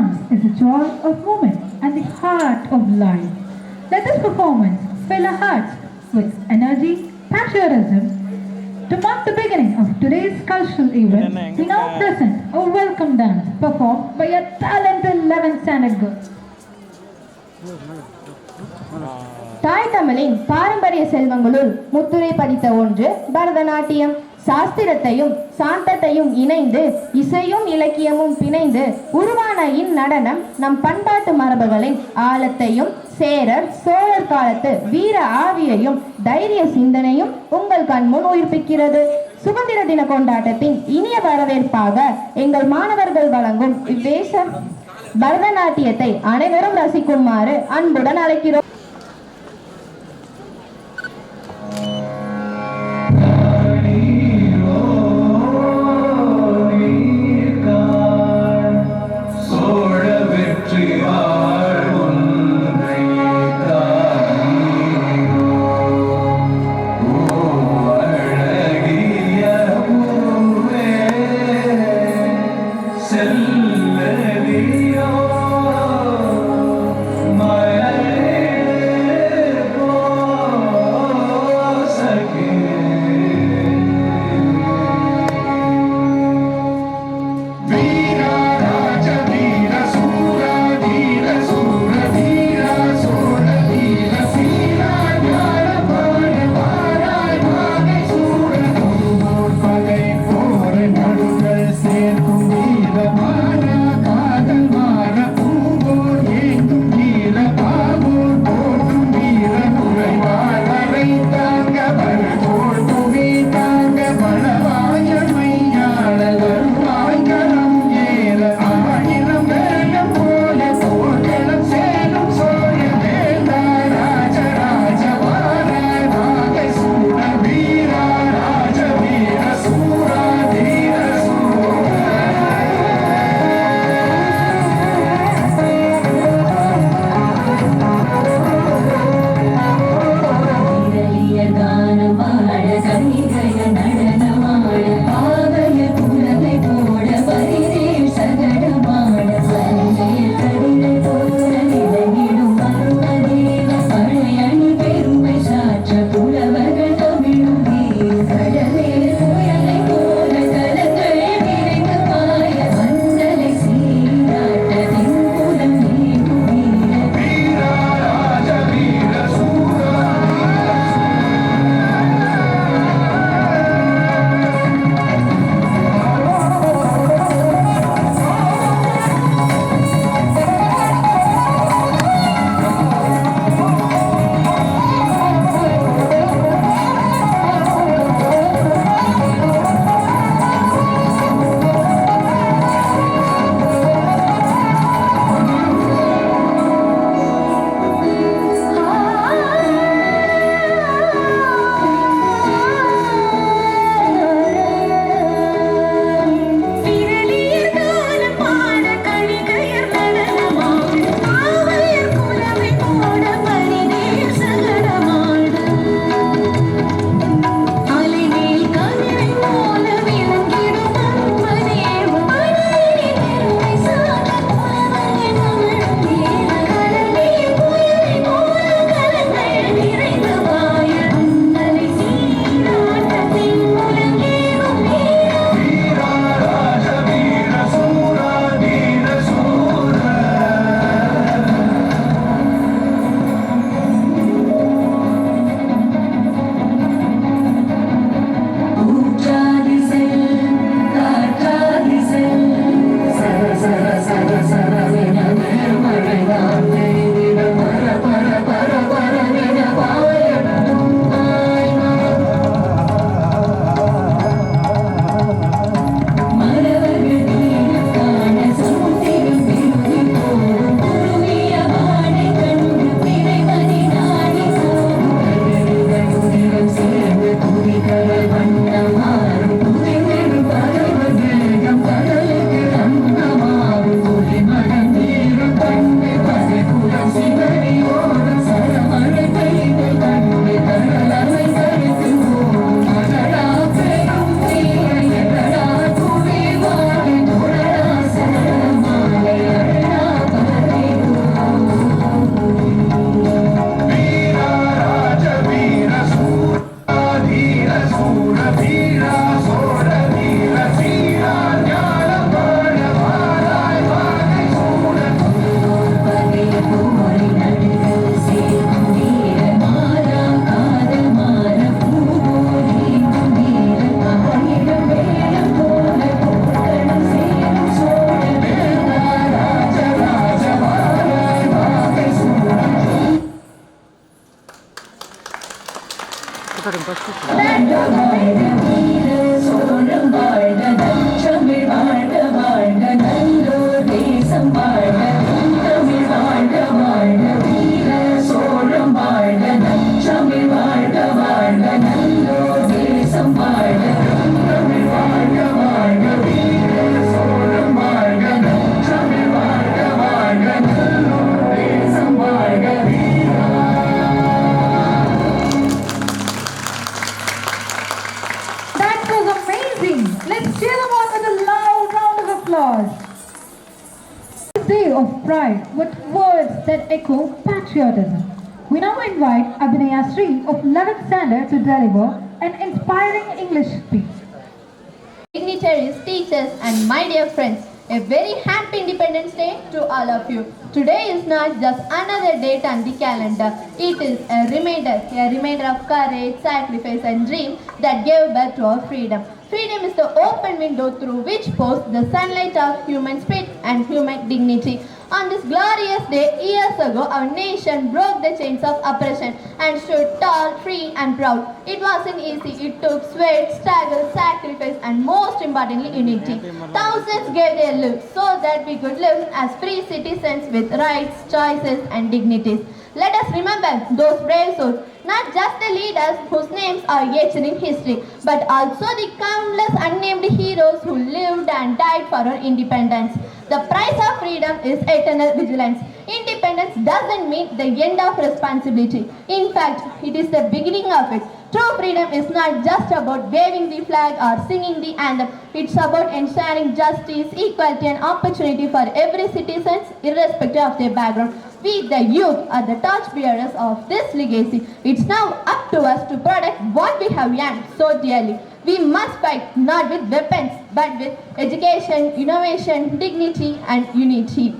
dance is the joy of movement and the heart of life. Let this performance fill our hearts with energy, patriotism. To mark the beginning of today's cultural event, we now present a welcome dance performed by a talented 11th standard girl. தாய் தமிழின் பாரம்பரிய செல்வங்களுள் முத்துரை பதித்த ஒன்று பரதநாட்டியம். சாஸ்திரத்தையும் சாந்தத்தையும் இணைந்து இசையும் இலக்கியமும் பிணைந்து உருவான இந்நடனம் நம் பண்பாட்டு மரபுகளின் ஆழத்தையும் சேரர் சோழர் காலத்து வீர ஆவியையும் தைரிய சிந்தனையும் உங்கள் கண்முன் உயிர்ப்பிக்கிறது. சுதந்திர தின கொண்டாட்டத்தின் இனிய வரவேற்பாக எங்கள் மாணவர்கள் வழங்கும் இவ்வேச பரதநாட்டியத்தை அனைவரும் ரசிக்குமாறு அன்புடன் அழைக்கிறோம். That was amazing. That was amazing. Let's cheer them on with a loud round of applause. Day of pride with words that echo patriotism. We now invite Abhinaya Sri of 11th standard to deliver an inspiring English speech. Dignitaries, teachers, and my dear friends, a very happy Independence Day to all of you. Today is not just another date on the calendar. It is a reminder of courage, sacrifice, and dream that gave birth to our freedom. Freedom is the open window through which pours the sunlight of human spirit and human dignity. On this glorious day, years ago, our nation broke the chains of oppression and stood tall, free, and proud. It wasn't easy. It took sweat, struggle, sacrifice, and most importantly, unity. Thousands gave their lives so that we could live as free citizens with rights, choices, and dignities. Let us remember those brave souls, not just the leaders whose names are etched in history, but also the countless unnamed heroes who lived and died for our independence. The price of freedom is eternal vigilance. Independence doesn't mean the end of responsibility. In fact, it is the beginning of it. True freedom is not just about waving the flag or singing the anthem. It's about ensuring justice, equality, and opportunity for every citizen, irrespective of their background. We, the youth, are the torchbearers of this legacy. It's now up to us to protect what we have earned so dearly. We must fight not with weapons, but with education, innovation, dignity, and unity.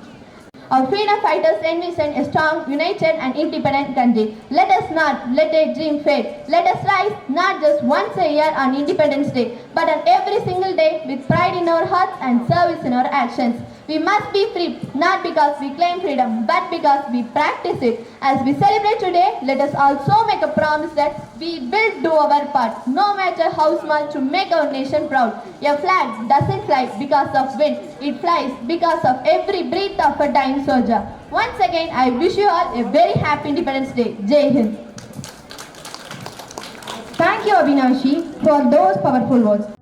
Our freedom fighters envision a strong, united, and independent country. Let us not let a dream fade. Let us rise not just once a year on Independence Day, but on every single day with pride in our hearts and service in our actions. We must be free, not because we claim freedom, but because we practice it. As we celebrate today, let us also make a promise that we will do our part, no matter how small, to make our nation proud. A flag doesn't fly because of wind, it flies because of every breath of a dying soldier. Once again, I wish you all a very happy Independence Day. Jai Hind. Thank you, Abhinav Ji, for those powerful words.